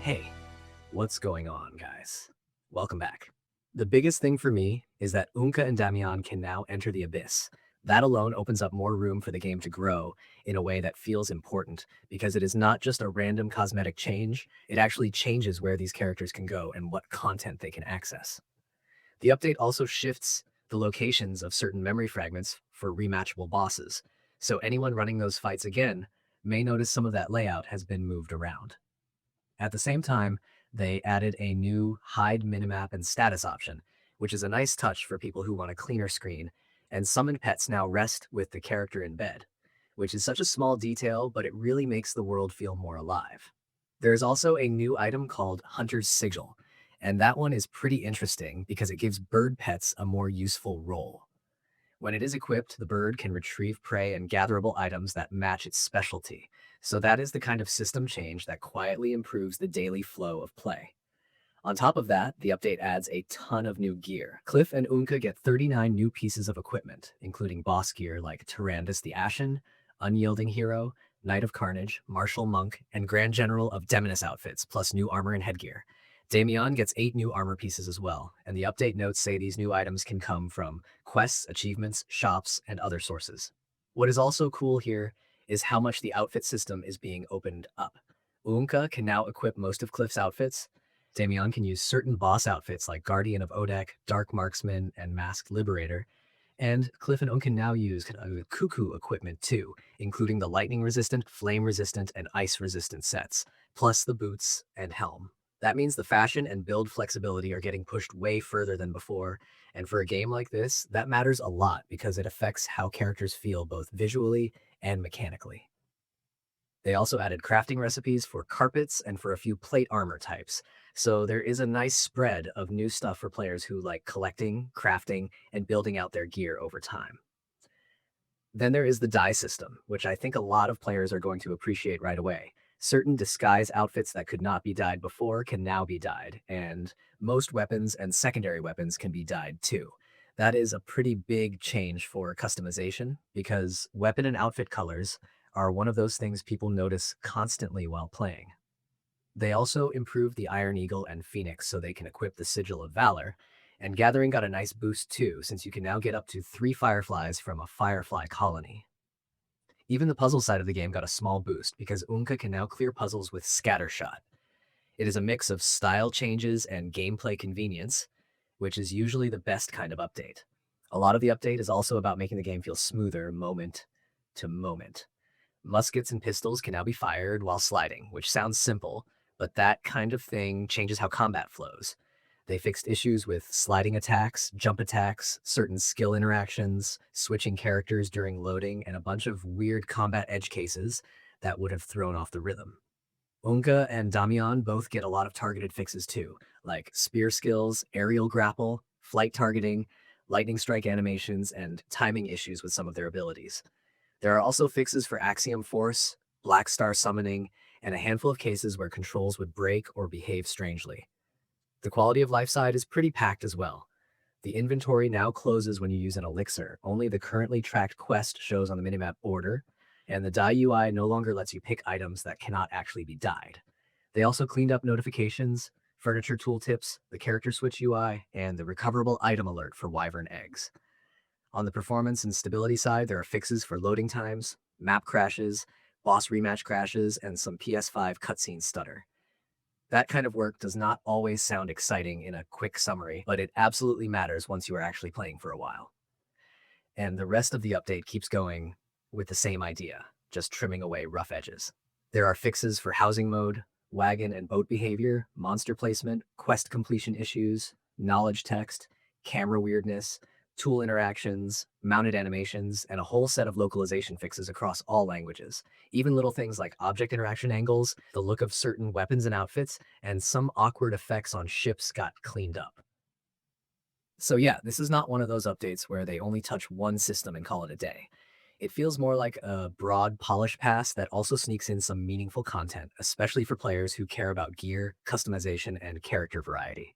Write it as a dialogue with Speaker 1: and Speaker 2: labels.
Speaker 1: Hey, what's going on, guys? Welcome back. The biggest thing for me is that Unka and Damian can now enter the Abyss. That alone opens up more room for the game to grow in a way that feels important because it is not just a random cosmetic change, it actually changes where these characters can go and what content they can access. The update also shifts the locations of certain memory fragments for rematchable bosses, so anyone running those fights again may notice some of that layout has been moved around. At the same time, they added a new hide minimap and status option, which is a nice touch for people who want a cleaner screen, and summon pets now rest with the character in bed, which is such a small detail, but it really makes the world feel more alive. There is also a new item called Hunter's Sigil, and that one is pretty interesting because it gives bird pets a more useful role. When it is equipped, the bird can retrieve prey and gatherable items that match its specialty. So that is the kind of system change that quietly improves the daily flow of play. On top of that, the update adds a ton of new gear. Cliff and Unka get 39 new pieces of equipment, including boss gear like Tyrandus the Ashen, Unyielding Hero, Knight of Carnage, Martial Monk, and Grand General of Demoness outfits, plus new armor and headgear. Damian gets 8 new armor pieces as well, and the update notes say these new items can come from quests, achievements, shops, and other sources. What is also cool here is how much the outfit system is being opened up. Unka can now equip most of Cliff's outfits. Damian can use certain boss outfits like Guardian of Odek, Dark Marksman, and Masked Liberator. And Cliff and Unka can now use Cuckoo equipment too, including the lightning resistant, flame resistant, and ice resistant sets, plus the boots and helm. That means the fashion and build flexibility are getting pushed way further than before, and for a game like this, that matters a lot because it affects how characters feel both visually and mechanically. They also added crafting recipes for carpets and for a few plate armor types, so there is a nice spread of new stuff for players who like collecting, crafting, and building out their gear over time. Then there is the dye system, which I think a lot of players are going to appreciate right away. Certain disguise outfits that could not be dyed before can now be dyed, and most weapons and secondary weapons can be dyed too. That is a pretty big change for customization because weapon and outfit colors are one of those things people notice constantly while playing. They also improved the Iron Eagle and Phoenix so they can equip the Sigil of Valor, and Gathering got a nice boost too, since you can now get up to 3 Fireflies from a Firefly colony. Even the puzzle side of the game got a small boost because Unka can now clear puzzles with Scattershot. It is a mix of style changes and gameplay convenience, which is usually the best kind of update. A lot of the update is also about making the game feel smoother moment to moment. Muskets and pistols can now be fired while sliding, which sounds simple, but that kind of thing changes how combat flows. They fixed issues with sliding attacks, jump attacks, certain skill interactions, switching characters during loading, and a bunch of weird combat edge cases that would have thrown off the rhythm. Unga and Damian both get a lot of targeted fixes too, like spear skills, aerial grapple, flight targeting, lightning strike animations, and timing issues with some of their abilities. There are also fixes for Axiom Force, Black Star Summoning, and a handful of cases where controls would break or behave strangely. The quality of life side is pretty packed as well. The inventory now closes when you use an elixir. Only the currently tracked quest shows on the minimap order, and the dye UI no longer lets you pick items that cannot actually be dyed. They also cleaned up notifications, furniture tooltips, the character switch UI, and the recoverable item alert for Wyvern eggs. On the performance and stability side, there are fixes for loading times, map crashes, boss rematch crashes, and some PS5 cutscene stutter. That kind of work does not always sound exciting in a quick summary, but it absolutely matters once you are actually playing for a while. And the rest of the update keeps going with the same idea, just trimming away rough edges. There are fixes for housing mode, wagon and boat behavior, monster placement, quest completion issues, knowledge text, camera weirdness, tool interactions, mounted animations, and a whole set of localization fixes across all languages. Even little things like object interaction angles, the look of certain weapons and outfits, and some awkward effects on ships got cleaned up. So yeah, this is not one of those updates where they only touch one system and call it a day. It feels more like a broad polish pass that also sneaks in some meaningful content, especially for players who care about gear, customization, and character variety.